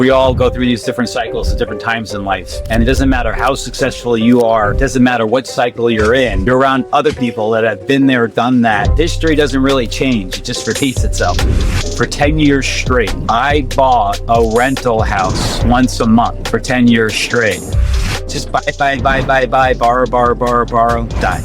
We all go through these different cycles at different times in life. And it doesn't matter how successful you are. It doesn't matter what cycle you're in. You're around other people that have been there, done that. History doesn't really change. It just repeats itself. For 10 years straight, I bought a rental house once a month for 10 years straight. Just buy, borrow, die.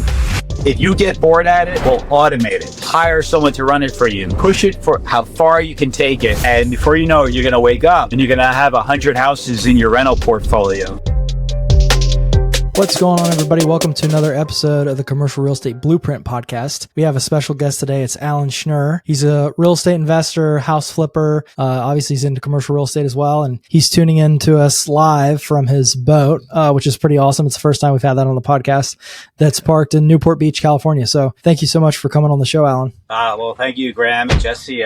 If you get bored at it, we'll automate it. Hire someone to run it for you. Push it for how far you can take it. And before you know it, you're going to wake up and you're going to have 100 houses in your rental portfolio. What's going on, everybody? Welcome to another episode of the Commercial Real Estate Blueprint Podcast. We have a special guest today. It's Alan Schnur. He's a real estate investor, house flipper. Obviously, he's into commercial real estate as well. And he's tuning in to us live from his boat, which is pretty awesome. It's the first time we've had that on the podcast that's parked in Newport Beach, California. So thank you so much for coming on the show, Alan. Well, thank you, Graham and Jesse.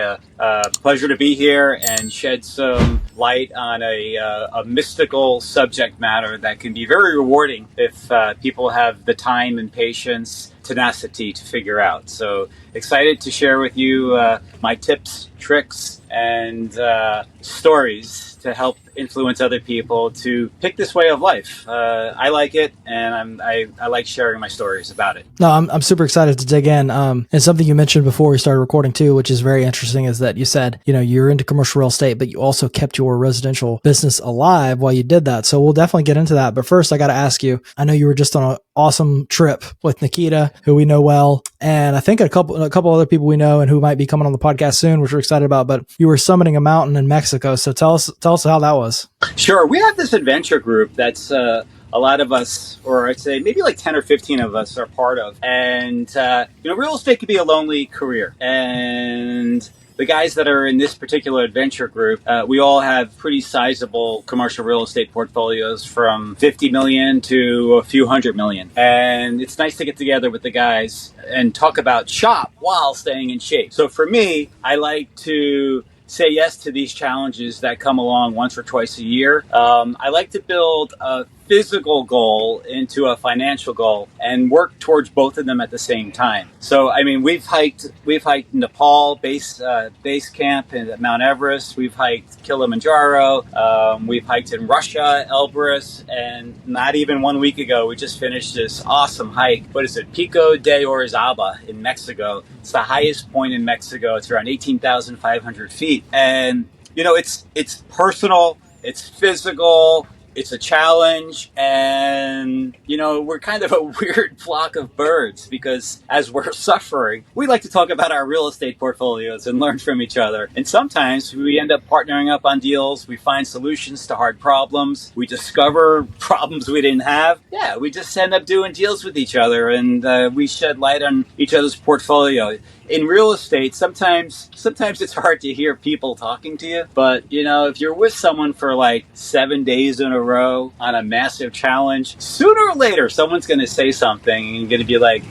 Pleasure to be here and shed some light on a mystical subject matter that can be very rewarding if people have the time and patience, tenacity to figure out. So excited to share with you my tips, tricks, and stories to help influence other people to pick this way of life. I like it, and I like sharing my stories about it. No, I'm super excited to dig in. And something you mentioned before we started recording too, which is very interesting, is that you said, you're into commercial real estate, but you also kept your residential business alive while you did that. So we'll definitely get into that. But first, I got to ask you, I know you were just on an awesome trip with Nikita, who we know well, and I think a couple other people we know and who might be coming on the podcast soon, which we're excited about. But you were summiting a mountain in Mexico. So tell us how that was. Sure. We have this adventure group that's a lot of us, or I'd say maybe like 10 or 15 of us are part of. And, real estate can be a lonely career. And the guys that are in this particular adventure group, we all have pretty sizable commercial real estate portfolios from 50 million to a few hundred million. And it's nice to get together with the guys and talk about shop while staying in shape. So for me, I like to say yes to these challenges that come along once or twice a year. I like to build a physical goal into a financial goal and work towards both of them at the same time. So, we've hiked Nepal base camp at Mount Everest. We've hiked Kilimanjaro. We've hiked in Russia, Elbrus, and not even 1 week ago, we just finished this awesome hike. What is it? Pico de Orizaba in Mexico. It's the highest point in Mexico. It's around 18,500 feet. And, it's personal, it's physical, it's a challenge, and, we're kind of a weird flock of birds because as we're suffering, we like to talk about our real estate portfolios and learn from each other. And sometimes we end up partnering up on deals. We find solutions to hard problems. We discover problems we didn't have. Yeah, we just end up doing deals with each other, and we shed light on each other's portfolio. In real estate, sometimes it's hard to hear people talking to you, but if you're with someone for like 7 days in a row on a massive challenge, sooner or later someone's going to say something and you're going to be like,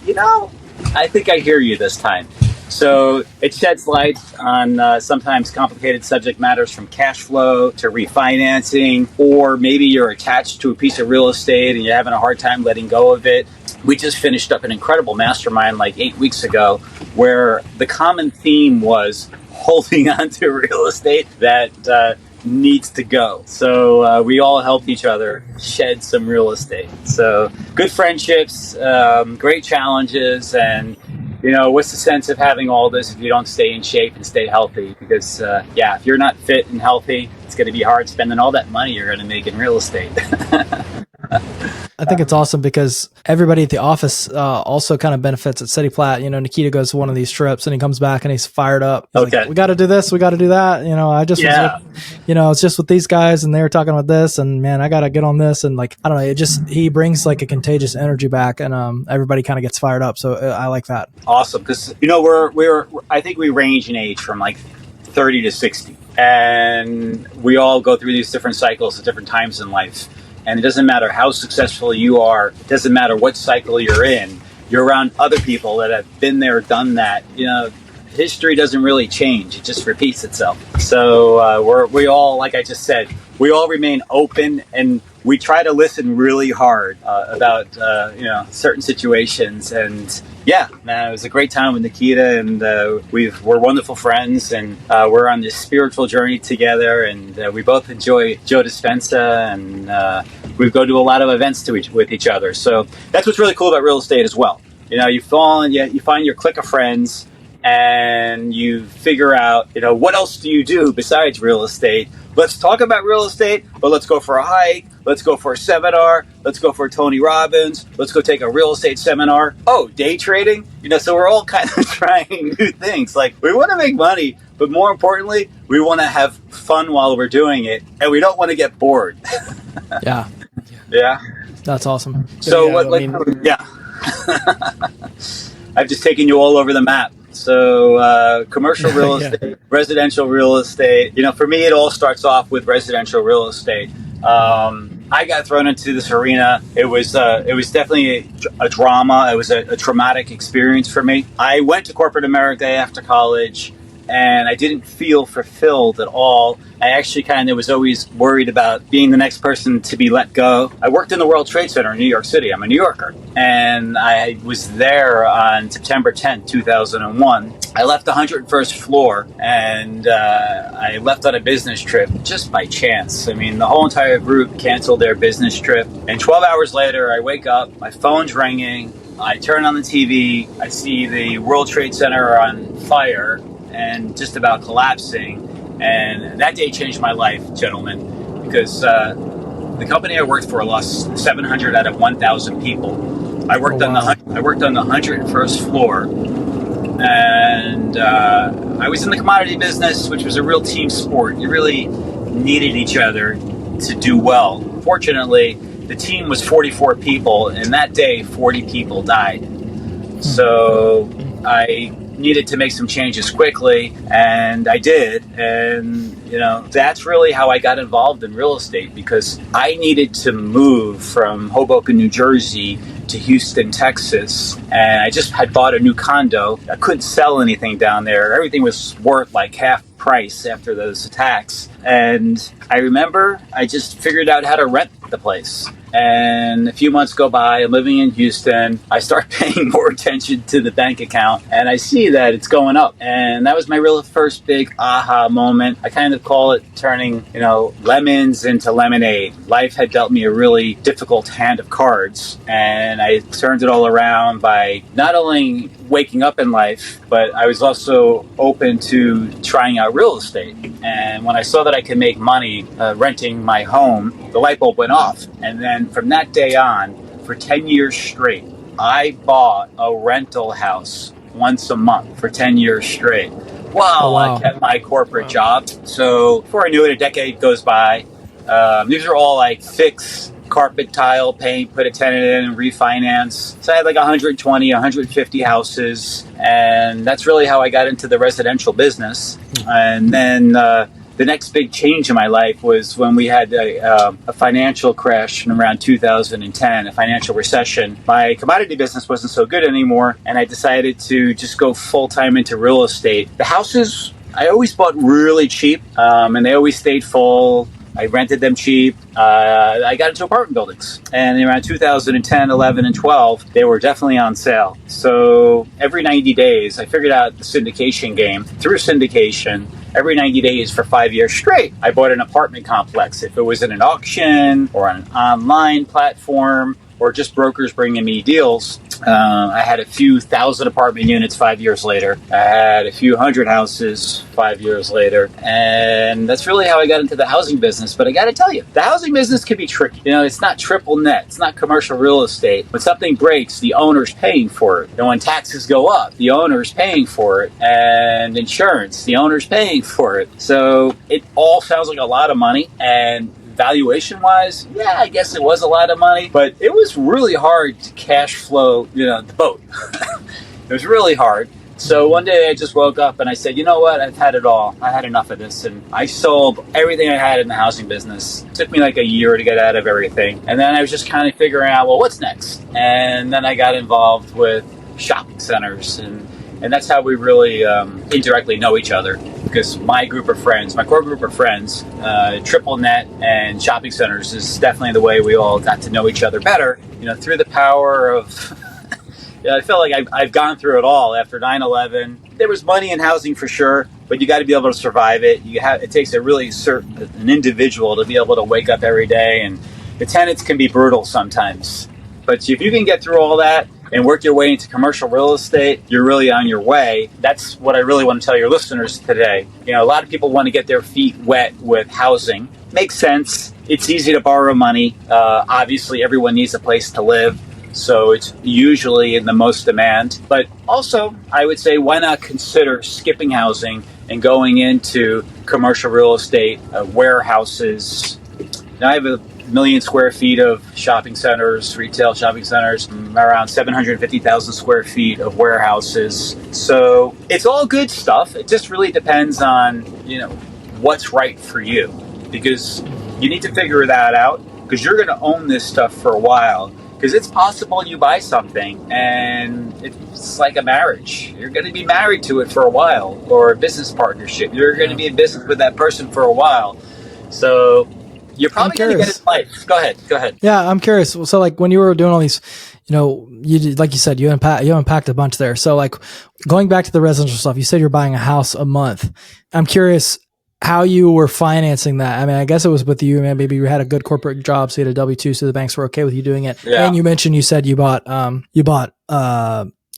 I think I hear you this time. So it sheds light on sometimes complicated subject matters, from cash flow to refinancing, or maybe you're attached to a piece of real estate and you're having a hard time letting go of it. We just finished up an incredible mastermind like 8 weeks ago where the common theme was holding on to real estate that needs to go. So we all helped each other shed some real estate. So good friendships, great challenges, and what's the sense of having all this if you don't stay in shape and stay healthy? Because, if you're not fit and healthy, it's going to be hard spending all that money you're going to make in real estate. I think it's awesome because everybody at the office also kind of benefits at City Plat. Nikita goes to one of these trips and he comes back and he's fired up. He's like, we got to do this. We got to do that. It's just with these guys and they were talking about this, and man, I got to get on this. And I don't know, he brings like a contagious energy back, and everybody kind of gets fired up. So I like that. Awesome. Because, I think we range in age from like 30 to 60, and we all go through these different cycles at different times in life. And it doesn't matter how successful you are. It doesn't matter what cycle you're in. You're around other people that have been there, done that. History doesn't really change. It just repeats itself. So we all, like I just said, we all remain open, and we try to listen really hard about certain situations. And yeah, man, it was a great time with Nikita, and we're wonderful friends, and we're on this spiritual journey together, and we both enjoy Joe Dispenza, and we go to a lot of events with each other. So that's what's really cool about real estate as well. You find your clique of friends, and you figure out, what else do you do besides real estate? Let's talk about real estate, but let's go for a hike. Let's go for a seminar. Let's go for Tony Robbins. Let's go take a real estate seminar. Oh, day trading? So we're all kind of trying new things. Like, we want to make money, but more importantly, we want to have fun while we're doing it, and we don't want to get bored. Yeah. Yeah. That's awesome. So yeah. I've just taken you all over the map. So commercial real estate, residential real estate. For me, it all starts off with residential real estate. I got thrown into this arena. It was definitely a drama. It was a traumatic experience for me. I went to corporate America after college, and I didn't feel fulfilled at all. I actually kind of was always worried about being the next person to be let go. I worked in the World Trade Center in New York City. I'm a New Yorker. And I was there on September 10th, 2001. I left the 101st floor, and I left on a business trip just by chance. I mean, the whole entire group canceled their business trip. And 12 hours later, I wake up, my phone's ringing, I turn on the TV, I see the World Trade Center on fire and just about collapsing. And that day changed my life, gentlemen, because the company I worked for lost 700 out of 1,000 people. I worked on the 101st floor, and I was in the commodity business, which was a real team sport. You really needed each other to do well. Fortunately, the team was 44 people, and that day 40 people died. So I needed to make some changes quickly, and I did. And that's really how I got involved in real estate, because I needed to move from Hoboken, New Jersey to Houston, Texas, and I just had bought a new condo. I couldn't sell anything down there. Everything was worth like half price after those attacks. And I remember I just figured out how to rent the place. And a few months go by, I'm living in Houston. I start paying more attention to the bank account, and I see that it's going up. And that was my real first big aha moment. I kind of call it turning, lemons into lemonade. Life had dealt me a really difficult hand of cards, and I turned it all around by not only waking up in life, but I was also open to trying out real estate. And when I saw that I could make money renting my home, the light bulb went off. And then from that day on, for 10 years straight, I bought a rental house once a month for 10 years straight. While I kept my corporate job. So before I knew it, a decade goes by. These are all like fix, carpet, tile, paint, put a tenant in, and refinance. So I had like 120, 150 houses. And that's really how I got into the residential business. And then the next big change in my life was when we had a financial crash in around 2010, a financial recession. My commodity business wasn't so good anymore, and I decided to just go full-time into real estate. The houses, I always bought really cheap, and they always stayed full. I rented them cheap. I got into apartment buildings. And around 2010, 11, and 12, they were definitely on sale. So every 90 days, I figured out the syndication game. Through syndication, every 90 days for 5 years straight, I bought an apartment complex. If it was in an auction or on an online platform or just brokers bringing me deals, I had a few thousand apartment units 5 years later. I had a few hundred houses 5 years later. And that's really how I got into the housing business. But I got to tell you, the housing business can be tricky. It's not triple net. It's not commercial real estate. When something breaks, the owner's paying for it. And when taxes go up, the owner's paying for it. And insurance, the owner's paying for it. So it all sounds like a lot of money. And valuation-wise, yeah, I guess it was a lot of money, but it was really hard to cash flow, the boat. It was really hard. So one day I just woke up and I said, you know what, I've had it all. I had enough of this. And I sold everything I had in the housing business. It took me like a year to get out of everything. And then I was just kind of figuring out, well, what's next? And then I got involved with shopping centers. And that's how we really indirectly know each other. because my core group of friends, triple net and shopping centers is definitely the way we all got to know each other better, through the power of I feel like I've gone through it all. After 9/11, there was money in housing for sure, but you got to be able to survive it. It takes an individual to be able to wake up every day, and the tenants can be brutal sometimes. But if you can get through all that and work your way into commercial real estate, you're really on your way. That's what I really want to tell your listeners today. A lot of people want to get their feet wet with housing. Makes sense. It's easy to borrow money. Obviously, everyone needs a place to live. So it's usually in the most demand. But also, I would say, why not consider skipping housing and going into commercial real estate, warehouses. Now, I have 1 million square feet of shopping centers, retail shopping centers, around 750,000 square feet of warehouses. So it's all good stuff. It just really depends on, what's right for you. Because you need to figure that out, because you're going to own this stuff for a while. Because it's possible you buy something and it's like a marriage. You're going to be married to it for a while, or a business partnership. You're going to be in business with that person for a while. So you're probably going to get it in life. Go ahead. Yeah, I'm curious. So like when you were doing all these, like you said, you unpacked a bunch there. So like going back to the residential stuff, you said you're buying a house a month. I'm curious how you were financing that. I mean, I guess it was with you, man. Maybe you had a good corporate job, so you had a W-2, so the banks were okay with you doing it. Yeah. And you said you bought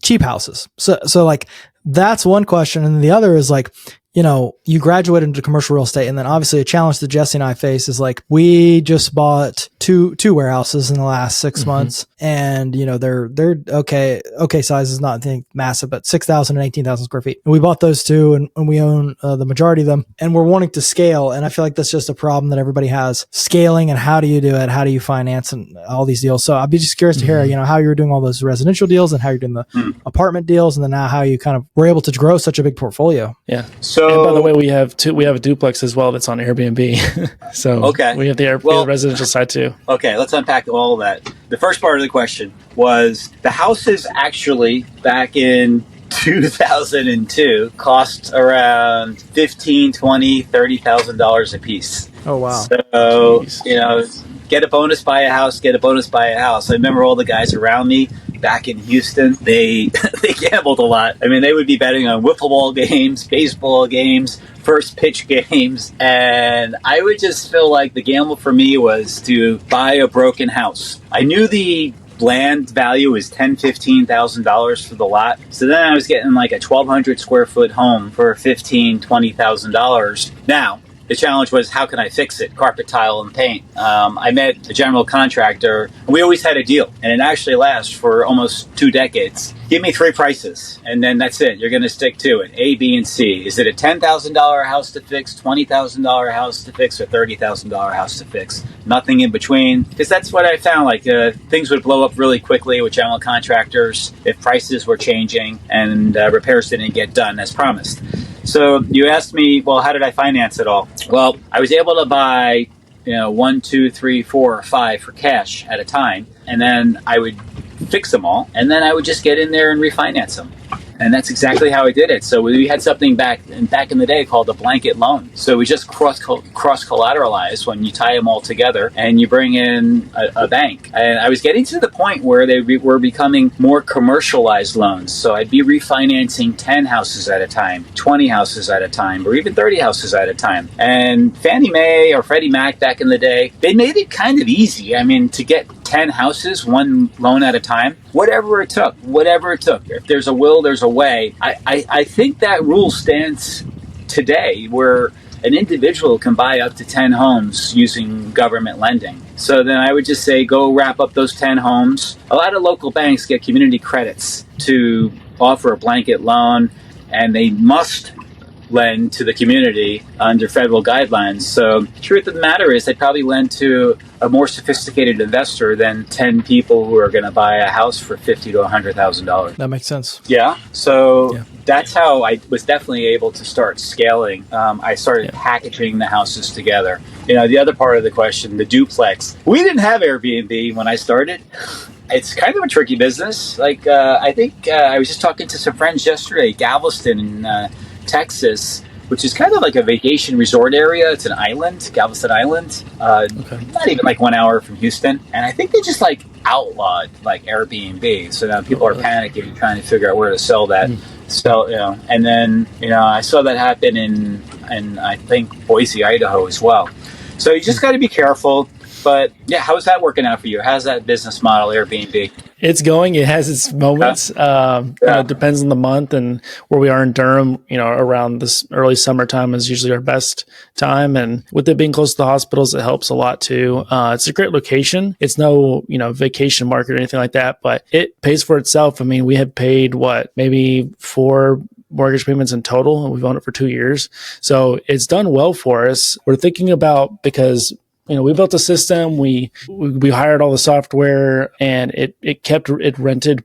cheap houses. So like that's one question. And the other is like, you graduated into commercial real estate, and then obviously a challenge that Jesse and I face is like, we just bought two warehouses in the last 6 months, and they're okay size, is not massive, but 6,000 and 18,000 square feet. And we bought those two, and we own the majority of them, and we're wanting to scale. And I feel like that's just a problem that everybody has, scaling, and how do you do it? How do you finance and all these deals? So I'd be just curious to hear, how you were doing all those residential deals and how you're doing the apartment deals, and then now how you kind of were able to grow such a big portfolio. Yeah. So, and by the way, we have a duplex as well that's on Airbnb. So okay. We have the residential side too. Okay, let's unpack all of that. The first part of the question was the houses actually back in 2002 cost around $15,000, $20,000, $30,000 a piece. Oh wow! So get a bonus, buy a house. Get a bonus, buy a house. I remember all the guys around me back in Houston. They gambled a lot. I mean, they would be betting on wiffle ball games, baseball games, first pitch games, and I would just feel like the gamble for me was to buy a broken house. I knew the land value was $10,000, $15,000 for the lot. So then I was getting like a 1,200 square foot home for $15,000, $20,000. Now, the challenge was, how can I fix it? Carpet, tile, and paint. I met a general contractor, and we always had a deal, and it actually lasts for almost 2 decades. Give me 3 prices, and then that's it. You're going to stick to it. A, B, and C. Is it a $10,000 house to fix, $20,000 house to fix, or $30,000 house to fix? Nothing in between, because that's what I found. Like things would blow up really quickly with general contractors if prices were changing and repairs didn't get done as promised. So you asked me, well, how did I finance it all? Well, I was able to buy, 1, 2, 3, 4, or 5 for cash at a time, and then I would fix them all, and then I would just get in there and refinance them. And that's exactly how I did it. So we had something back in the day called a blanket loan. So we just cross collateralize when you tie them all together and you bring in a bank. And I was getting to the point where they were becoming more commercialized loans. So I'd be refinancing 10 houses at a time, 20 houses at a time, or even 30 houses at a time. And Fannie Mae or Freddie Mac back in the day, they made it kind of easy. I mean, to get 10 houses, one loan at a time, whatever it took. If there's a will, there's a way. I think that rule stands today where an individual can buy up to 10 homes using government lending. So then I would just say, go wrap up those 10 homes. A lot of local banks get community credits to offer a blanket loan, and they must lend to the community under federal guidelines. So the truth of the matter is they probably lend to a more sophisticated investor than 10 people who are going to buy a house for $50,000 to $100,000. That makes sense. Yeah. So that's how I was definitely able to start scaling. I started packaging the houses together. The other part of the question, the duplex. We didn't have Airbnb when I started. It's kind of a tricky business. Like, I think I was just talking to some friends yesterday, Galveston in Texas. which is kind of like a vacation resort area. It's an island, Galveston Island, not even like 1 hour from Houston. And I think they just like outlawed like Airbnb. So now people are panicking, trying to figure out where to sell that. So, and then, I saw that happen in I think Boise, Idaho as well. So you just got to be careful. But yeah, how is that working out for you? How's that business model, Airbnb? It's going. It has its moments. It depends on the month and where we are in Durham. Around this early summertime is usually our best time. And with it being close to the hospitals, it helps a lot too. It's a great location. It's no, vacation market or anything like that, but it pays for itself. I mean, we have paid maybe 4 mortgage payments in total, and we've owned it for 2 years. So it's done well for us. We're thinking about, because we built a system, we hired all the software, and it kept it rented,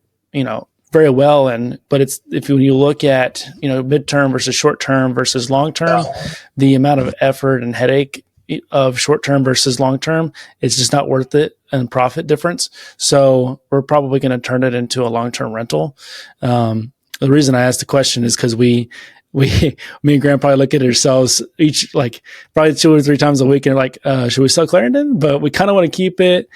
very well. But if you look at, midterm versus short term versus long term, the amount of effort and headache of short term versus long term, it's just not worth it, and profit difference. So we're probably going to turn it into a long term rental. The reason I asked the question is because me and Graham probably look at ourselves each, like probably 2 or 3 times a week, and like, should we sell Clarendon? But we kind of want to keep it.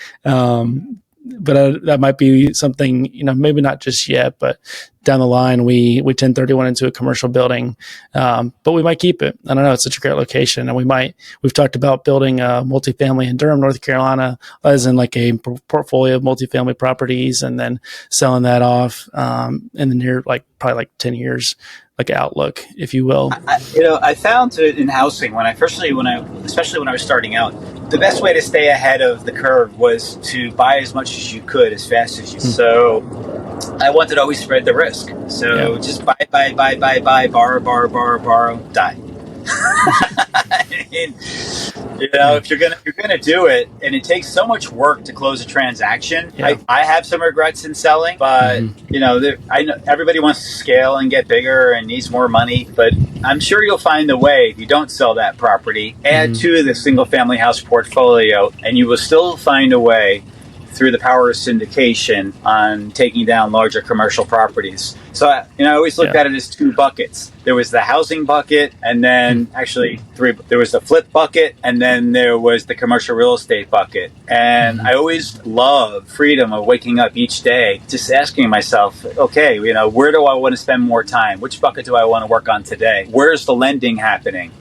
But that might be something, maybe not just yet, but down the line, we 1031 into a commercial building. But we might keep it. I don't know. It's such a great location. And we've talked about building a multifamily in Durham, North Carolina, as in like a portfolio of multifamily properties, and then selling that off, in the near, probably 10 years, like outlook, if you will. I found in housing especially when I was starting out, the best way to stay ahead of the curve was to buy as much as you could as fast as you. So I wanted to always spread the risk. So just buy, borrow, die. If you're gonna do it, and it takes so much work to close a transaction. I have some regrets in selling, but I know everybody wants to scale and get bigger and needs more money. But I'm sure you'll find a way, if you don't sell that property, add to the single family house portfolio, and you will still find a way through the power of syndication on taking down larger commercial properties. So I always looked at it as 2 buckets. There was the housing bucket, and then actually 3. There was the flip bucket, and then there was the commercial real estate bucket. And I always love freedom of waking up each day, just asking myself, okay, where do I want to spend more time? Which bucket do I want to work on today? Where's the lending happening?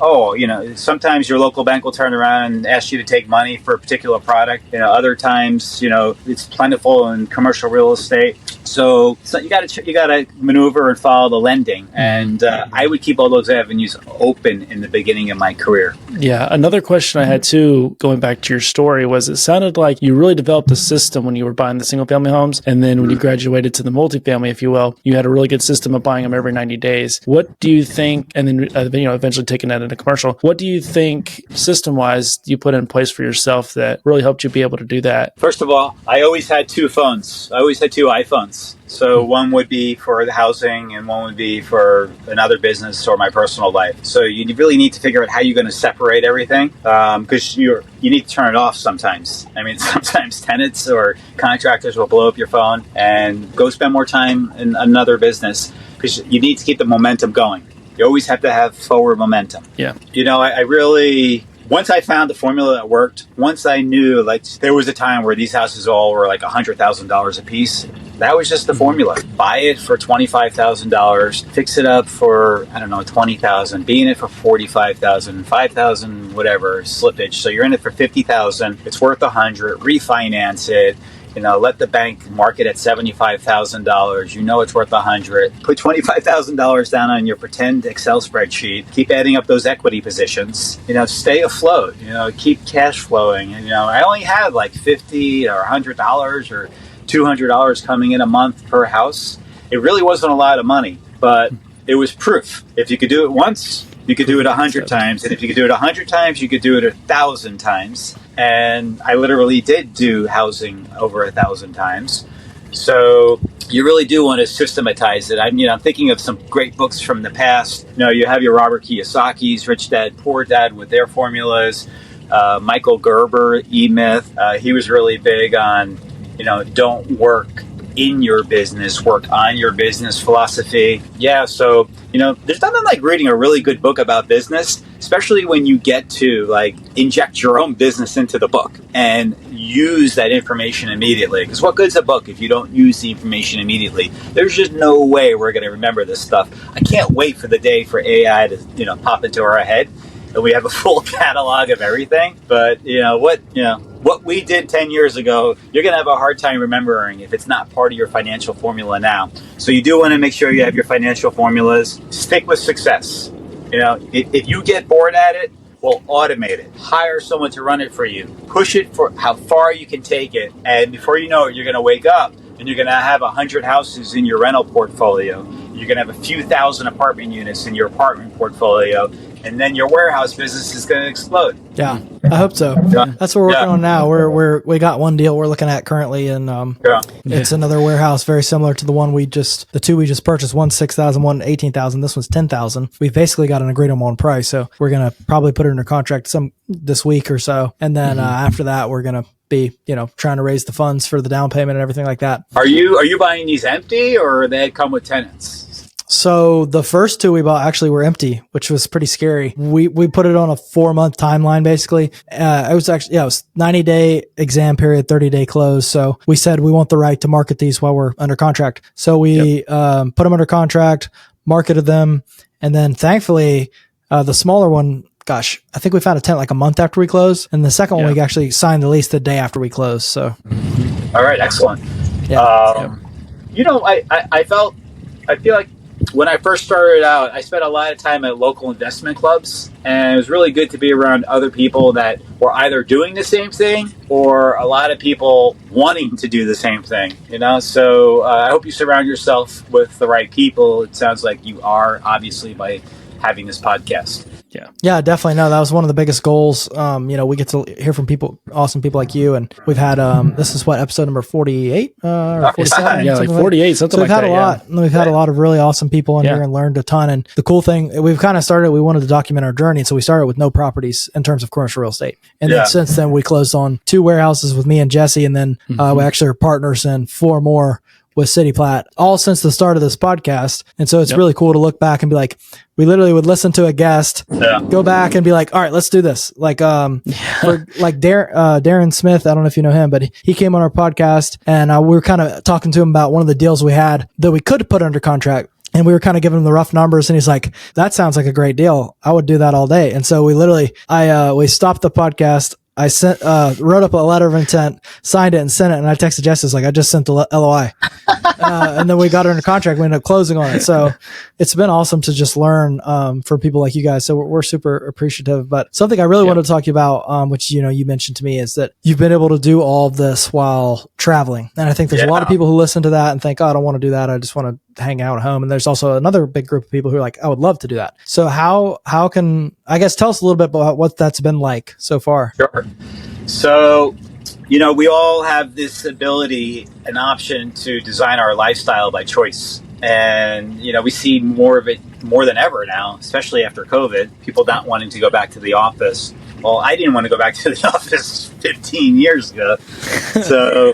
Sometimes your local bank will turn around and ask you to take money for a particular product. Other times, it's plentiful in commercial real estate. So you got to maneuver and follow the lending, and I would keep all those avenues open in the beginning of my career. Yeah, another question I had too, going back to your story, was it sounded like you really developed a system when you were buying the single family homes, and then when you graduated to the multifamily, if you will, you had a really good system of buying them every 90 days. What do you think, and then eventually taking that into commercial, what do you think system-wise you put in place for yourself that really helped you be able to do that? First of all, I always had 2 phones. I always had 2 iPhones. So one would be for the housing, and one would be for another business or my personal life. So you really need to figure out how you're going to separate everything, because you need to turn it off sometimes. I mean, sometimes tenants or contractors will blow up your phone, and go spend more time in another business, because you need to keep the momentum going. You always have to have forward momentum. Yeah. I really... Once I found the formula that worked, once I knew, there was a time where these houses all were like $100,000 a piece. That was just the formula. Buy it for $25,000, fix it up for, $20,000, be in it for $45,000, $5,000, whatever, slippage. So you're in it for $50,000. It's worth $100,000, refinance it. Let the bank mark it at $75,000. It's worth $100,000. Put $25,000 down on your pretend Excel spreadsheet. Keep adding up those equity positions. Stay afloat. Keep cash flowing. I only had like $50 or $100 or $200 coming in a month per house. It really wasn't a lot of money, but it was proof. If you could do it once, you could do it 100 times. And if you could do it 100 times, you could do it 1,000 times. And I literally did do housing over 1,000 times. So you really do want to systematize it. I'm thinking of some great books from the past. You have your Robert Kiyosaki's Rich Dad, Poor Dad with their formulas. Michael Gerber, E-Myth. He was really big on, don't work in your business, work on your business philosophy. Yeah, so, there's nothing like reading a really good book about business, especially when you get to like inject your own business into the book and use that information immediately. Because what good's a book if you don't use the information immediately? There's just no way we're going to remember this stuff. I can't wait for the day for AI to, pop into our head and we have a full catalog of everything. But what we did 10 years ago, you're going to have a hard time remembering if it's not part of your financial formula now. So you do want to make sure you have your financial formulas. Stick with success. If you get bored at it, well, automate it. Hire someone to run it for you. Push it for how far you can take it. And before you know it, you're going to wake up and you're going to have 100 houses in your rental portfolio. You're going to have a few thousand apartment units in your apartment portfolio. And then your warehouse business is going to explode. Yeah, I hope so. Yeah. That's what we're working on now. We got one deal we're looking at currently, and it's another warehouse very similar to the two we just purchased. One 6,000, one 18,000. This one's 10,000. We've basically got an agreed on price, so we're gonna probably put it under contract this week or so, and then after that we're gonna be trying to raise the funds for the down payment and everything like that. Are you buying these empty or they come with tenants? So the first two we bought actually were empty, which was pretty scary. We put it on a 4-month timeline, basically. It was 90-day exam period, 30-day close. So we said we want the right to market these while we're under contract. So we put them under contract, marketed them, and then thankfully the smaller one, I think we found a tenant like a month after we closed, and the second one we actually signed the lease the day after we closed. So, all right, excellent. I feel like when I first started out, I spent a lot of time at local investment clubs, and it was really good to be around other people that were either doing the same thing or a lot of people wanting to do the same thing, So I hope you surround yourself with the right people. It sounds like you are, obviously, by having this podcast. Yeah, definitely. No, that was one of the biggest goals. We get to hear from awesome people like you, and we've had this is episode number 48 or 47. Yeah, like 48, something like that. We've had a lot of really awesome people on here and learned a ton. And the cool thing, we've kind of started, we wanted to document our journey, so we started with no properties in terms of commercial real estate. And then since then, we closed on 2 warehouses with me and Jesse, and then we actually are partners in 4 more with City Plat, all since the start of this podcast. And so it's really cool to look back and be like, we literally would listen to a guest, go back and be like, all right, let's do this. Like, for like Darren Smith, I don't know if you know him, but he came on our podcast, and we were kind of talking to him about one of the deals we had that we could put under contract. And we were kind of giving him the rough numbers, and he's like, that sounds like a great deal. I would do that all day. And so we stopped the podcast. I wrote up a letter of intent, signed it, and sent it. And I texted Jess, I just sent the LOI. And then we got her under contract. We ended up closing on it. So it's been awesome to just learn for people like you guys. So we're super appreciative. But something I really wanted to talk to you about, which you mentioned to me, is that you've been able to do all of this while traveling. And I think there's a lot of people who listen to that and think, oh, I don't want to do that. I just want to hang out at home. And there's also another big group of people who are like, I would love to do that. So how can, I guess, tell us a little bit about what that's been like so far? Sure. So, we all have this ability, an option to design our lifestyle by choice. And, we see more of it more than ever now, especially after COVID, people not wanting to go back to the office. Well, I didn't want to go back to the office 15 years ago. So,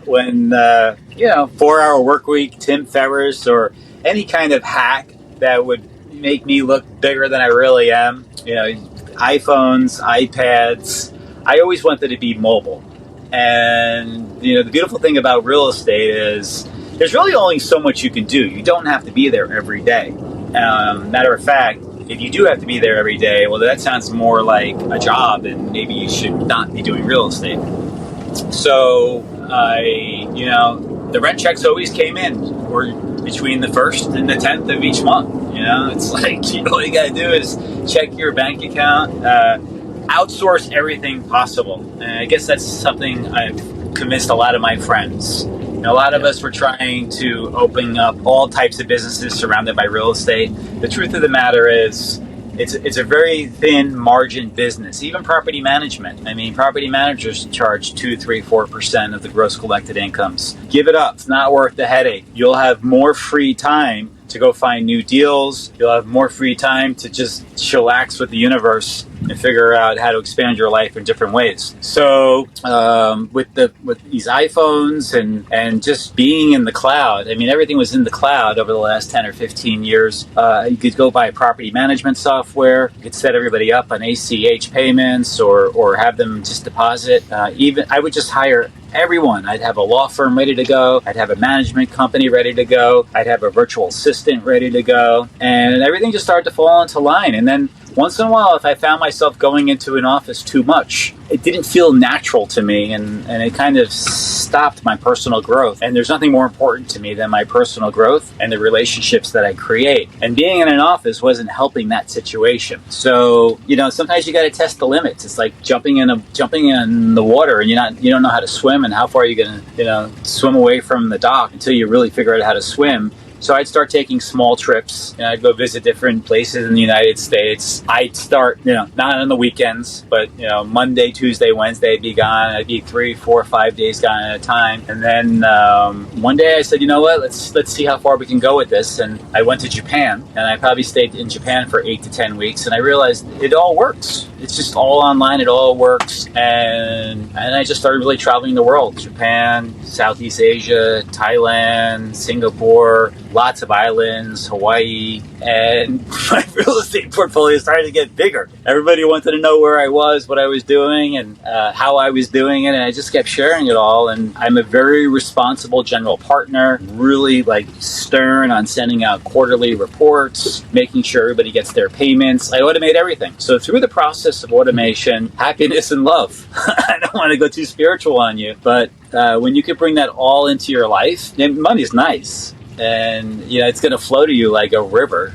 when, 4-hour work week, Tim Ferriss, or any kind of hack that would make me look bigger than I really am, iPhones, iPads, I always wanted to be mobile. And, the beautiful thing about real estate is there's really only so much you can do. You don't have to be there every day. Matter of fact, if you do have to be there every day, well, that sounds more like a job, and maybe you should not be doing real estate. So, the rent checks always came in, or between the 1st and the 10th of each month. It's like, all you got to do is check your bank account, outsource everything possible. And I guess that's something I've convinced a lot of my friends. A lot of us were trying to open up all types of businesses surrounded by real estate. The truth of the matter is, it's a very thin margin business. Even property management. I mean, property managers charge 2, 3, 4% of the gross collected incomes. Give it up. It's not worth the headache. You'll have more free time to go find new deals. You'll have more free time to just chillax with the universe and figure out how to expand your life in different ways. So with these iPhones and just being in the cloud, I mean, everything was in the cloud over the last 10 or 15 years. You could go buy property management software. You could set everybody up on ACH payments or have them just deposit. Even I would just hire everyone. I'd have a law firm ready to go. I'd have a management company ready to go. I'd have a virtual assistant ready to go. And everything just started to fall into line. And then once in a while, if I found myself going into an office too much, it didn't feel natural to me, and it kind of stopped my personal growth. And there's nothing more important to me than my personal growth and the relationships that I create. And being in an office wasn't helping that situation. So, sometimes you got to test the limits. It's like jumping in the water, and you don't know how to swim, and how far are you going to, swim away from the dock until you really figure out how to swim. So I'd start taking small trips. I'd go visit different places in the United States. I'd start, not on the weekends, but, Monday, Tuesday, Wednesday, I'd be gone. I'd be 3, 4, 5 days gone at a time. And then one day I said, you know what, let's see how far we can go with this. And I went to Japan, and I probably stayed in Japan for 8 to 10 weeks. And I realized it all works. It's just all online. It all works. And I just started really traveling the world. Japan, Southeast Asia, Thailand, Singapore, lots of islands, Hawaii, and my real estate portfolio started to get bigger. Everybody wanted to know where I was, what I was doing, and how I was doing it, and I just kept sharing it all. And I'm a very responsible general partner, really stern on sending out quarterly reports, making sure everybody gets their payments. I automate everything. So through the process of automation, happiness and love. I don't want to go too spiritual on you, but when you can bring that all into your life, money's nice. And it's going to flow to you like a river,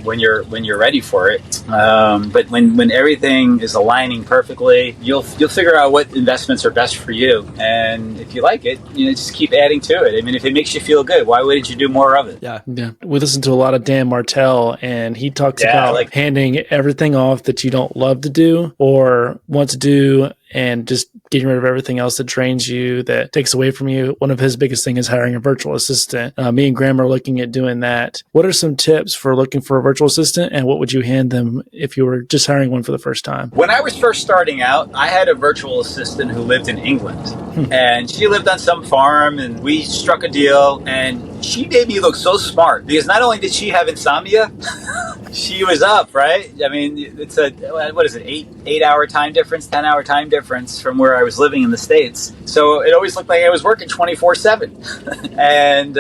when you're ready for it. But when everything is aligning perfectly, you'll figure out what investments are best for you. And if you like it, just keep adding to it. I mean, if it makes you feel good, why wouldn't you do more of it? Yeah. We listen to a lot of Dan Martell, and he talks about handing everything off that you don't love to do or want to do, and just getting rid of everything else that drains you, that takes away from you. One of his biggest things is hiring a virtual assistant. Me and Graham are looking at doing that. What are some tips for looking for a virtual assistant, and what would you hand them if you were just hiring one for the first time? When I was first starting out, I had a virtual assistant who lived in England. And she lived on some farm, and we struck a deal, and she made me look so smart, because not only did she have insomnia, she was up, right? I mean, it's a, 8-hour time difference, 10-hour time difference from where I was living in the States. So it always looked like I was working 24/7. And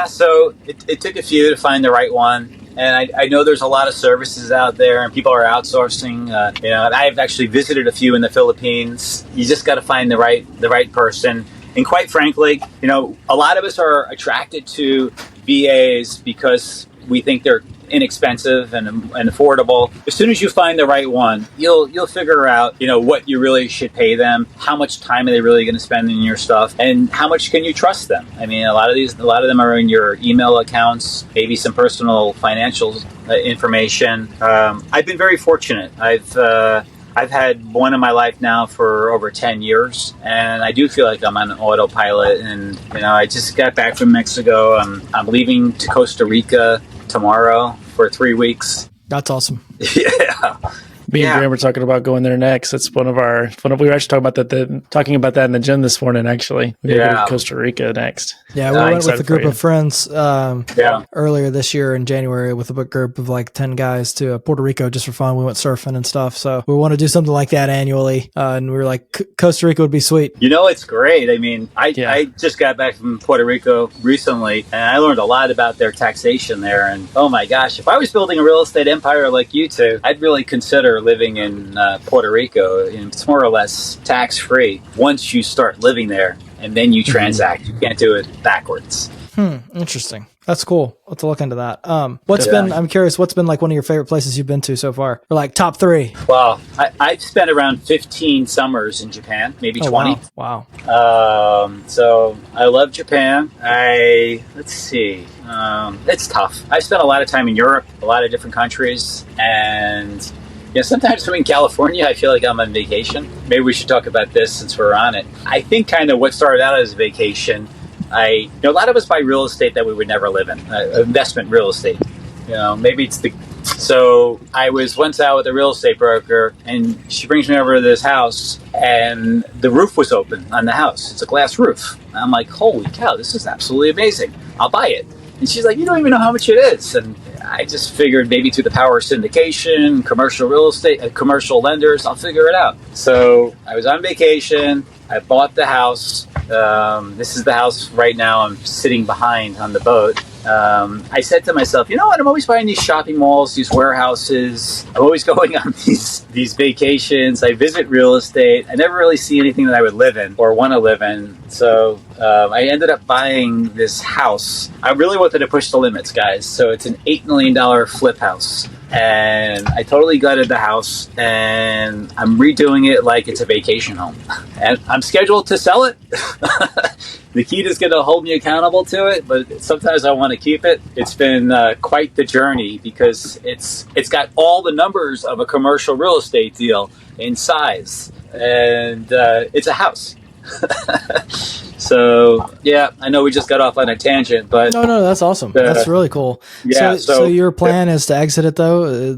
so it took a few to find the right one. And I know there's a lot of services out there, and people are outsourcing. And I've actually visited a few in the Philippines. You just got to find the right person. And quite frankly, a lot of us are attracted to VAs because we think they're inexpensive and affordable. As soon as you find the right one, you'll figure out what you really should pay them, how much time are they really going to spend in your stuff, and how much can you trust them. I mean, a lot of them are in your email accounts, maybe some personal financial information. I've been very fortunate. I've had one in my life now for over 10 years, and I do feel like I'm on autopilot. And I just got back from Mexico. I'm leaving to Costa Rica tomorrow for 3 weeks. That's awesome. Yeah. Me and Graham were talking about going there next. It's we were actually talking about that in the gym this morning, actually. We're going to go to Costa Rica next. Yeah, we went with a group of friends earlier this year in January with a group of 10 guys to Puerto Rico just for fun. We went surfing and stuff. So we want to do something like that annually. And we were like, Costa Rica would be sweet. It's great. I mean, I just got back from Puerto Rico recently, and I learned a lot about their taxation there. And oh my gosh, if I was building a real estate empire like you two, I'd really consider living in Puerto Rico. It's more or less tax-free once you start living there, and then you transact. You can't do it backwards. Interesting. That's cool. Let's look into that. I'm curious, what's been one of your favorite places you've been to so far? Or top 3? Well, I've spent around 15 summers in Japan, maybe 20. Wow. So I love Japan. Let's see. It's tough. I spent a lot of time in Europe, a lot of different countries, and sometimes I'm in California, I feel like I'm on vacation. Maybe we should talk about this since we're on it. I think kind of what started out as a vacation a lot of us buy real estate that we would never live in, investment real estate. Maybe it's so I was once out with a real estate broker, and she brings me over to this house, and the roof was open on the house. It's a glass roof. I'm like, holy cow, this is absolutely amazing. I'll buy it. And she's like, you don't even know how much it is. And I just figured maybe through the power of syndication, commercial real estate, commercial lenders, I'll figure it out. So I was on vacation. I bought the house. This is the house right now I'm sitting behind on the boat. I said to myself, you know what? I'm always buying these shopping malls, these warehouses. I'm always going on these vacations. I visit real estate. I never really see anything that I would live in or want to live in. So I ended up buying this house. I really wanted to push the limits, guys. So it's an $8 million flip house. And I totally gutted the house, and I'm redoing it like it's a vacation home. And I'm scheduled to sell it. The key is going to hold me accountable to it, but sometimes I want to keep it. It's been quite the journey because it's got all the numbers of a commercial real estate deal in size, and it's a house. So yeah, I know we just got off on a tangent, but no, that's awesome. That's really cool. Yeah. So your plan is to exit it though.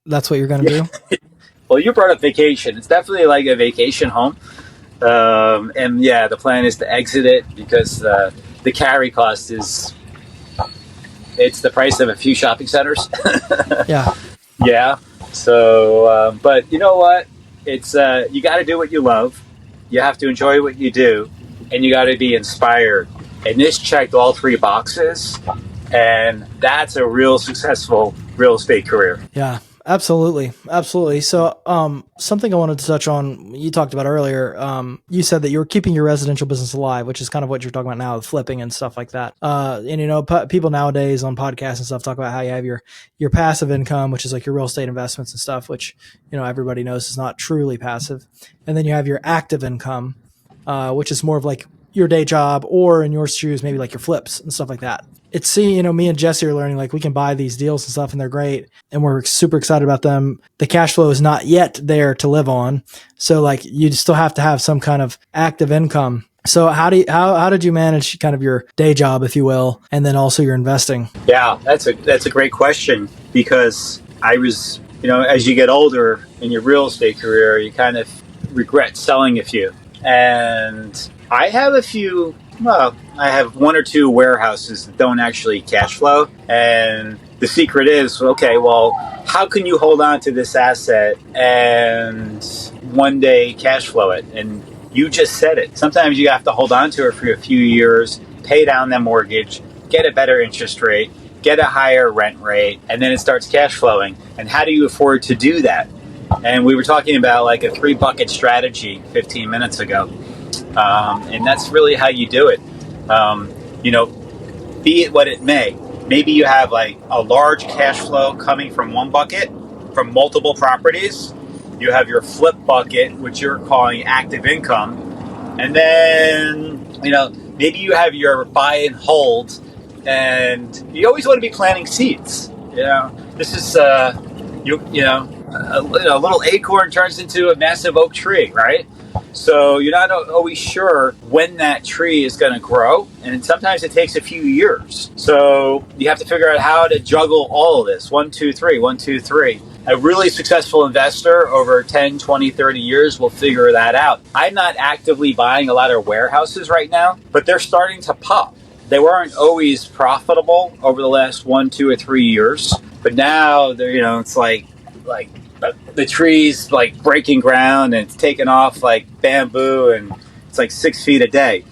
That's what you're going to do. Well, you brought up vacation. It's definitely like a vacation home, and yeah, the plan is to exit it because the carry cost it's the price of a few shopping centers. Yeah. Yeah. So, but you know what? It's you got to do what you love. You have to enjoy what you do, and you got to be inspired. And this checked all three boxes, and that's a real successful real estate career. Yeah, absolutely. Absolutely. So, something I wanted to touch on, you talked about earlier, you said that you were keeping your residential business alive, which is kind of what you're talking about now, with flipping and stuff like that. And people nowadays on podcasts and stuff talk about how you have your passive income, which is like your real estate investments and stuff, which, everybody knows is not truly passive. And then you have your active income, which is more of like your day job, or in your shoes, maybe like your flips and stuff like that. It's me and Jesse are learning, like, we can buy these deals and stuff and they're great and we're super excited about them. The cash flow is not yet there to live on. So like you still have to have some kind of active income. So how did you manage kind of your day job, if you will, and then also your investing? Yeah, that's a great question, because I was, as you get older in your real estate career, you kind of regret selling a few. And I have a few, I have one or two warehouses that don't actually cash flow. And the secret is, okay, well, how can you hold on to this asset and one day cash flow it? And you just said it. Sometimes you have to hold on to it for a few years, pay down that mortgage, get a better interest rate, get a higher rent rate, and then it starts cash flowing. And how do you afford to do that? And we were talking about like a 3-bucket strategy 15 minutes ago. And that's really how you do it. Be it what it may. Maybe you have like a large cash flow coming from one bucket, from multiple properties. You have your flip bucket, which you're calling active income. And then, maybe you have your buy and hold, and you always want to be planting seeds. This is, a little acorn turns into a massive oak tree, right? So you're not always sure when that tree is going to grow, and sometimes it takes a few years. So you have to figure out how to juggle all of this. 1, 2, 3, 1, 2, 3. A really successful investor over 10, 20, 30 years will figure that out. I'm not actively buying a lot of warehouses right now, but they're starting to pop. They weren't always profitable over the last 1, 2, or 3 years, but now they're, it's like the trees like breaking ground, and it's taking off like bamboo, and it's like 6 feet a day.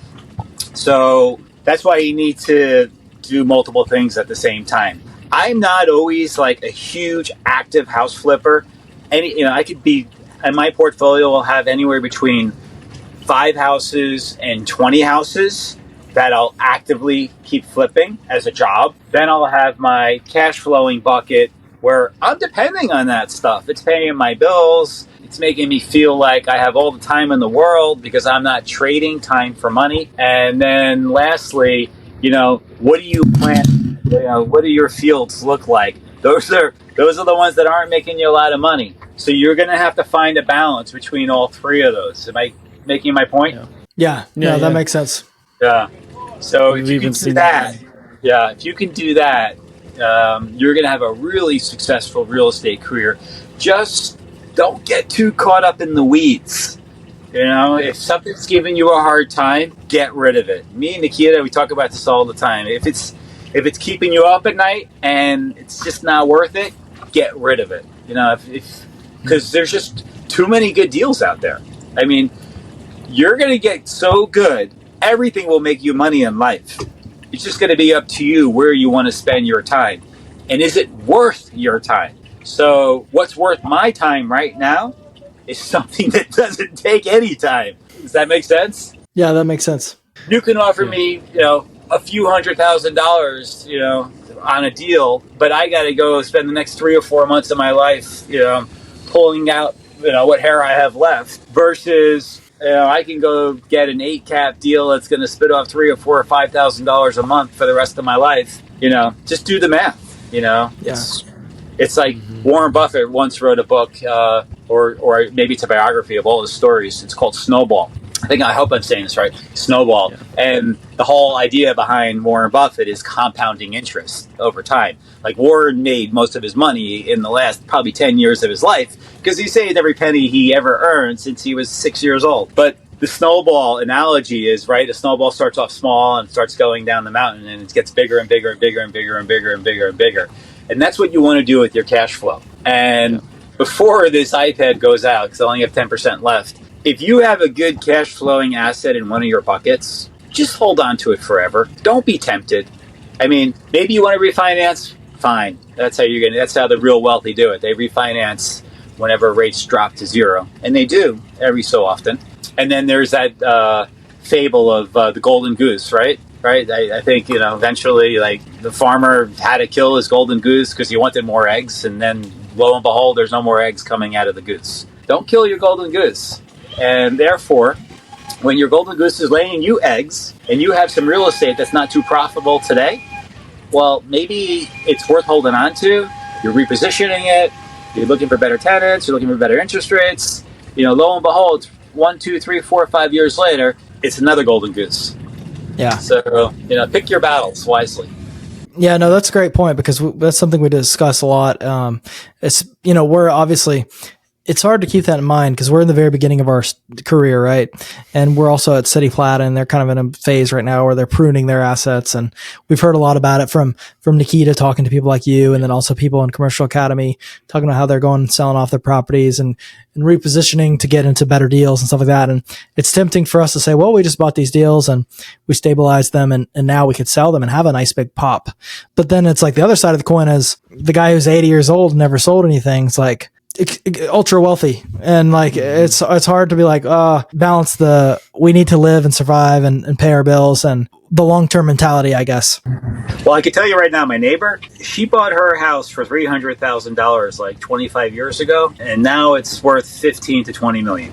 So that's why you need to do multiple things at the same time. I'm not always like a huge active house flipper. I could be, and my portfolio will have anywhere between 5 houses and 20 houses that I'll actively keep flipping as a job. Then I'll have my cash flowing bucket where I'm depending on that stuff. It's paying my bills. It's making me feel like I have all the time in the world because I'm not trading time for money. And then lastly, what do you plant? What do your fields look like? Those are the ones that aren't making you a lot of money. So you're going to have to find a balance between all three of those. Am I making my point? Yeah. No, that makes sense. Yeah. So if We've you even can do seen that, that. yeah, if you can do that, you're going to have a really successful real estate career. Just don't get too caught up in the weeds. You know, Yeah. if something's giving you a hard time, get rid of it. Me and Nikita, we talk about this all the time. If it's keeping you up at night and it's just not worth it, get rid of it. You know, if because there's just too many good deals out there. I mean, you're going to get so good, everything will make you money in life. It's just going to be up to you where you want to spend your time. And is it worth your time? So, what's worth my time right now is something that doesn't take any time. Does that make sense? Yeah, that makes sense. You can offer Yeah. me, a few $100,000, on a deal, but I got to go spend the next 3 or 4 months of my life, pulling out, what hair I have left versus, I can go get an 8 cap deal that's going to spit off $3 or $4 or $5,000 a month for the rest of my life. Just do the math. Yeah. It's like Warren Buffett once wrote a book, or maybe it's a biography of all his stories. It's called Snowball. I hope I'm saying this right. Snowball. Yeah. And the whole idea behind Warren Buffett is compounding interest over time. Like Warren made most of his money in the last probably 10 years of his life because he saved every penny he ever earned since he was 6 years old. But the snowball analogy is, right, a snowball starts off small and starts going down the mountain, and it gets bigger and bigger and bigger and bigger and bigger and bigger and bigger. And that's what you want to do with your cash flow. And before this iPad goes out, because I only have 10% left, if you have a good cash flowing asset in one of your buckets, just hold on to it forever. Don't be tempted. I mean, maybe you want to refinance, fine. That's how the real wealthy do it. They refinance whenever rates drop to zero. And they do every so often. And then there's that fable of the golden goose, right? Right? I think, eventually, like, the farmer had to kill his golden goose because he wanted more eggs. And then, lo and behold, there's no more eggs coming out of the goose. Don't kill your golden goose. And therefore, when your golden goose is laying you eggs and you have some real estate that's not too profitable today, well, maybe it's worth holding on to. You're repositioning it. You're looking for better tenants. You're looking for better interest rates. Lo and behold, 1, 2, 3, 4, 5 years later, it's another golden goose. Yeah. So, pick your battles wisely. Yeah, no, that's a great point because that's something we discuss a lot. It's, we're obviously, it's hard to keep that in mind because we're in the very beginning of our career, right? And we're also at City Plata, and they're kind of in a phase right now where they're pruning their assets. And we've heard a lot about it from Nikita talking to people like you, and then also people in Commercial Academy talking about how they're going and selling off their properties and repositioning to get into better deals and stuff like that. And it's tempting for us to say, well, we just bought these deals and we stabilized them and now we could sell them and have a nice big pop. But then it's like the other side of the coin is the guy who's 80 years old and never sold anything. It's like, ultra wealthy, and like it's hard to be like balance the we need to live and survive and pay our bills and the long-term mentality, I guess. Well, I can tell you right now, my neighbor, she bought her house for $300,000 like 25 years ago, and now it's worth 15 to 20 million.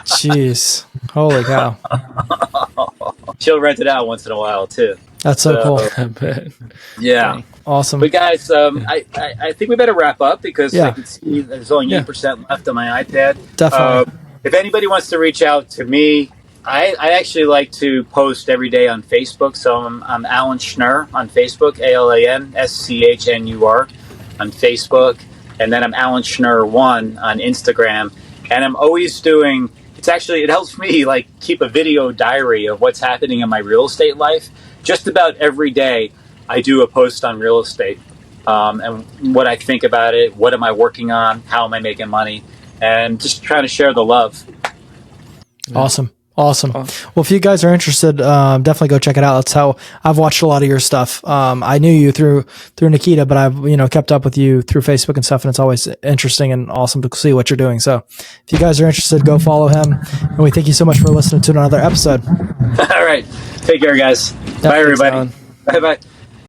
Jeez, holy cow. She'll rent it out once in a while too. That's so cool. I bet. Yeah. Dang. Awesome. But guys, I think we better wrap up because I can see there's only 8% left on my iPad. Definitely. If anybody wants to reach out to me, I actually like to post every day on Facebook. So I'm Alan Schnur on Facebook, AlanSchnur on Facebook. And then I'm Alan Schnur1 on Instagram. And I'm always doing, it helps me like keep a video diary of what's happening in my real estate life. Just about every day, I do a post on real estate and what I think about it, what am I working on, how am I making money, and just trying to share the love. Awesome. Well, if you guys are interested, definitely go check it out. That's how I've watched a lot of your stuff. I knew you through Nikita, but I've, kept up with you through Facebook and stuff, and it's always interesting and awesome to see what you're doing. So if you guys are interested, go follow him. And we thank you so much for listening to another episode. All right. Take care, guys. Bye, everybody. Bye-bye.